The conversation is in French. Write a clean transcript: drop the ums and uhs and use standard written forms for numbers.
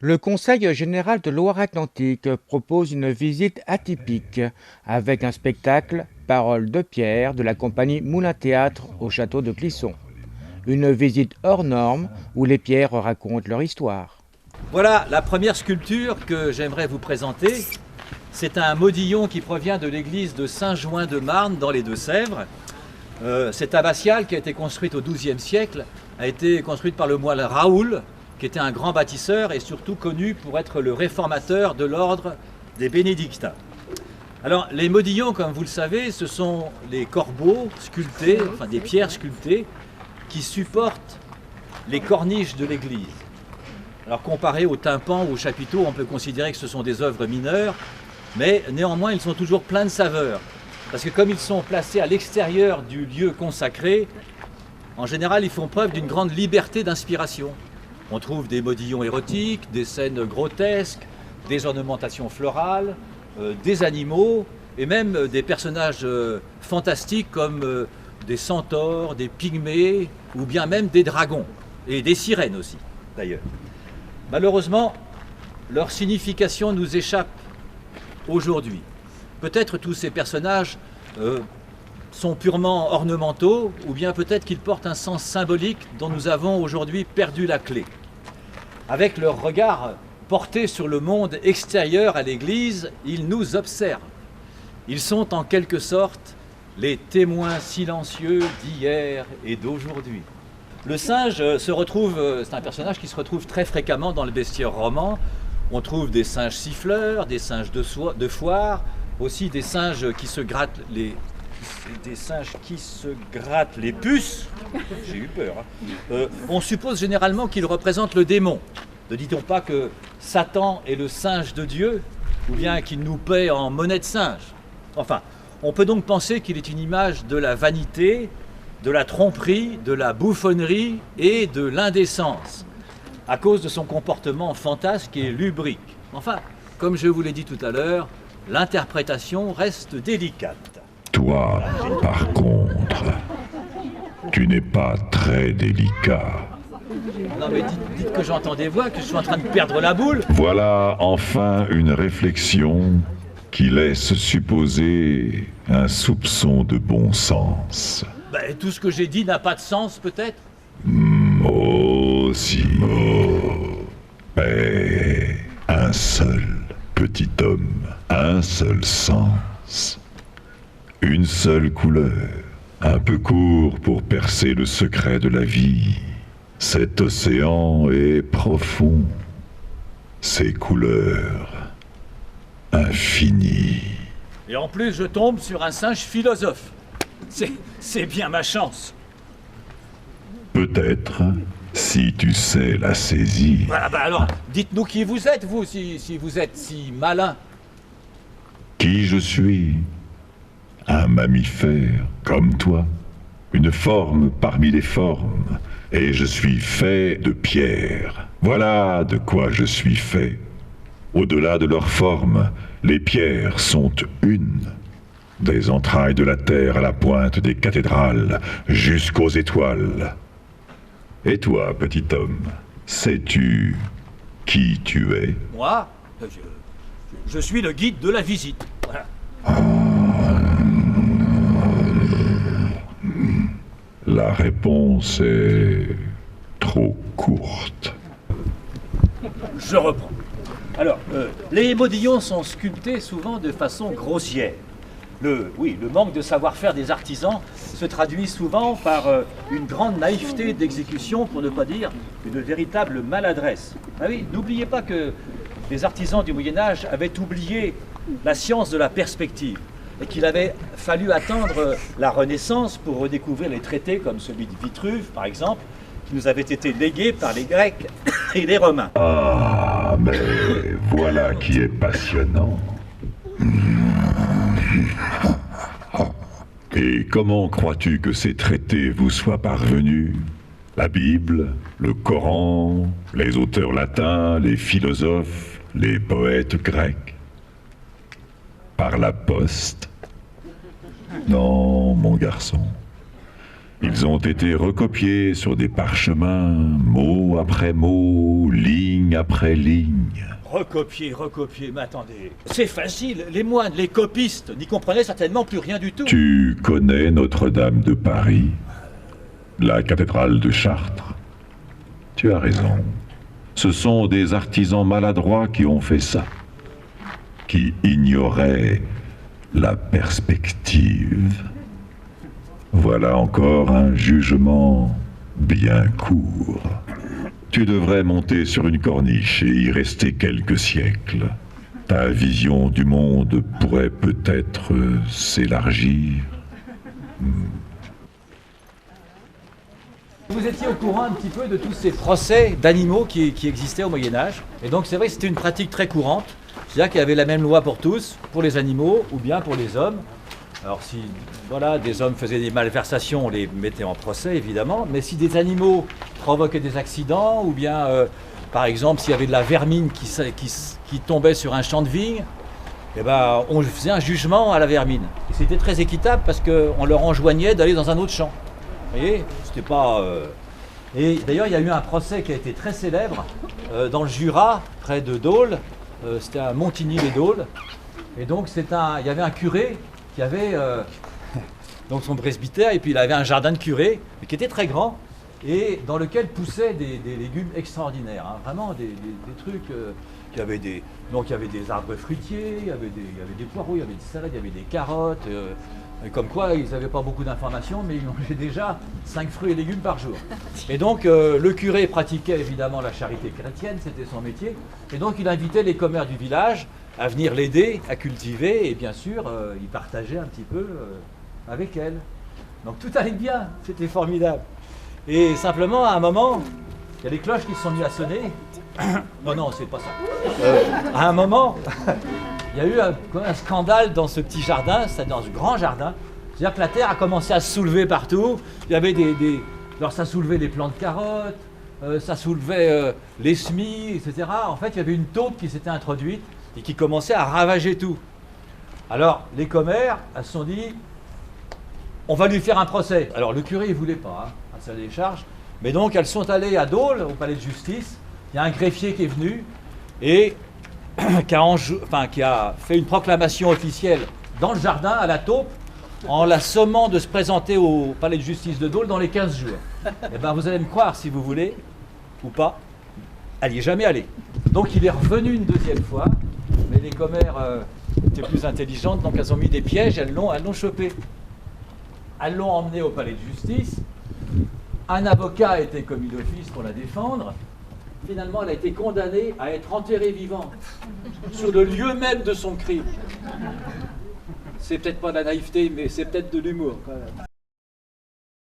Le Conseil général de Loire-Atlantique propose une visite atypique avec un spectacle Paroles de Pierre de la compagnie Moulin Théâtre au château de Clisson. Une visite hors norme où les pierres racontent leur histoire. Voilà la première sculpture que j'aimerais vous présenter. C'est un modillon qui provient de l'église de Saint-Jouin-de-Marne dans les Deux-Sèvres. Cette abbatiale qui a été construite au XIIe siècle a été construite par le moine Raoul, qui était un grand bâtisseur et surtout connu pour être le réformateur de l'ordre des bénédictins. Alors les modillons, comme vous le savez, ce sont les corbeaux sculptés, enfin des pierres sculptées, qui supportent les corniches de l'église. Alors comparé au tympan ou au chapiteau, on peut considérer que ce sont des œuvres mineures, mais néanmoins ils sont toujours pleins de saveur. Parce que comme ils sont placés à l'extérieur du lieu consacré, en général ils font preuve d'une grande liberté d'inspiration. On trouve des modillons érotiques, des scènes grotesques, des ornementations florales, des animaux et même des personnages fantastiques comme des centaures, des pygmées ou bien même des dragons et des sirènes aussi d'ailleurs. Malheureusement, leur signification nous échappe aujourd'hui. Peut-être tous ces personnages sont purement ornementaux ou bien peut-être qu'ils portent un sens symbolique dont nous avons aujourd'hui perdu la clé. Avec leur regard porté sur le monde extérieur à l'Église, ils nous observent. Ils sont en quelque sorte les témoins silencieux d'hier et d'aujourd'hui. Le singe c'est un personnage qui se retrouve très fréquemment dans le bestiaire roman. On trouve des singes siffleurs, des singes de foire, aussi des singes qui se grattent les puces. J'ai eu peur. On suppose généralement qu'ils représentent le démon. Ne dit-on pas que Satan est le singe de Dieu, ou bien qu'il nous paie en monnaie de singe? Enfin, on peut donc penser qu'il est une image de la vanité, de la tromperie, de la bouffonnerie et de l'indécence, à cause de son comportement fantasque et lubrique. Enfin, comme je vous l'ai dit tout à l'heure, l'interprétation reste délicate. Toi, par contre, tu n'es pas très délicat. Non mais dites que j'entends des voix, que je suis en train de perdre la boule. Voilà enfin une réflexion qui laisse supposer un soupçon de bon sens. Ben, tout ce que j'ai dit n'a pas de sens peut-être? Aussi. Mais un seul petit homme, un seul sens, une seule couleur, un peu court pour percer le secret de la vie. Cet océan est profond, ses couleurs infinies. Et en plus, je tombe sur un singe philosophe. C'est bien ma chance. Peut-être, si tu sais la saisir. Voilà, bah alors, dites-nous qui vous êtes, vous, si vous êtes si malin. Qui je suis? Un mammifère, comme toi. Une forme parmi les formes. Et je suis fait de pierre. Voilà de quoi je suis fait. Au-delà de leur forme, les pierres sont une. Des entrailles de la terre à la pointe des cathédrales, jusqu'aux étoiles. Et toi, petit homme, sais-tu qui tu es? Moi, je suis le guide de la visite. Voilà. La réponse est trop courte. Je reprends. Alors, les modillons sont sculptés souvent de façon grossière. Le manque de savoir-faire des artisans se traduit souvent par une grande naïveté d'exécution, pour ne pas dire une véritable maladresse. Ah oui, n'oubliez pas que les artisans du Moyen-Âge avaient oublié la science de la perspective et qu'il avait fallu attendre la Renaissance pour redécouvrir les traités comme celui de Vitruve, par exemple, qui nous avait été légués par les Grecs et les Romains. Ah, mais voilà qui est passionnant. Et comment crois-tu que ces traités vous soient parvenus? La Bible, le Coran, les auteurs latins, les philosophes, les poètes grecs? Par la poste? Non, mon garçon. Ils ont été recopiés sur des parchemins, mot après mot, ligne après ligne. Recopier, mais attendez, c'est facile, les moines, les copistes n'y comprenaient certainement plus rien du tout. Tu connais Notre-Dame de Paris, la cathédrale de Chartres? Tu as raison. Ce sont des artisans maladroits qui ont fait ça, qui ignoraient la perspective. Voilà encore un jugement bien court. Tu devrais monter sur une corniche et y rester quelques siècles. Ta vision du monde pourrait peut-être s'élargir. Vous étiez au courant un petit peu de tous ces procès d'animaux qui existaient au Moyen-Âge. Et donc c'est vrai que c'était une pratique très courante. C'est-à-dire qu'il y avait la même loi pour tous, pour les animaux ou bien pour les hommes. Alors si voilà, des hommes faisaient des malversations, on les mettait en procès évidemment, mais si des animaux provoquaient des accidents, ou bien par exemple s'il y avait de la vermine qui tombait sur un champ de vigne, eh ben, on faisait un jugement à la vermine. Et c'était très équitable parce qu'on leur enjoignait d'aller dans un autre champ. Vous voyez, c'était pas... Et d'ailleurs il y a eu un procès qui a été très célèbre dans le Jura, près de Dole, c'était à Montigny-les-Dôles, et donc il y avait un curé qui avait donc son presbytère, et puis il avait un jardin de curé qui était très grand et dans lequel poussaient des légumes extraordinaires, hein, vraiment des trucs. Il y avait des arbres fruitiers, il y avait des poireaux, il y avait des salades, il y avait des carottes. Et comme quoi, ils n'avaient pas beaucoup d'informations, mais ils mangeaient déjà 5 fruits et légumes par jour. Et donc, le curé pratiquait évidemment la charité chrétienne, c'était son métier. Et donc, il invitait les commères du village à venir l'aider à cultiver. Et bien sûr, il partageait un petit peu avec elle. Donc, tout allait bien, c'était formidable. Et simplement, à un moment, il y a les cloches qui se sont mises à sonner. Non, c'est pas ça. À un moment... Il y a eu un scandale dans ce petit jardin, c'est dans ce grand jardin. C'est-à-dire que la terre a commencé à se soulever partout. Il y avait alors ça soulevait les plants de carottes, ça soulevait les semis, etc. En fait, il y avait une taupe qui s'était introduite et qui commençait à ravager tout. Alors, les commères, elles se sont dit, on va lui faire un procès. Alors, le curé, il ne voulait pas, à sa décharge. Mais donc, elles sont allées à Dole, au palais de justice. Il y a un greffier qui est venu et... qui a fait une proclamation officielle dans le jardin à la taupe en la sommant de se présenter au palais de justice de Dole dans les 15 jours. Et bien vous allez me croire si vous voulez, ou pas, elle n'y est jamais allée. Donc il est revenu une deuxième fois, mais les commères étaient plus intelligentes, donc elles ont mis des pièges, elles l'ont chopé. Elles l'ont emmené au palais de justice, un avocat a été commis d'office pour la défendre. Finalement, elle a été condamnée à être enterrée vivante sur le lieu même de son crime. C'est peut-être pas de la naïveté, mais c'est peut-être de l'humour quand même.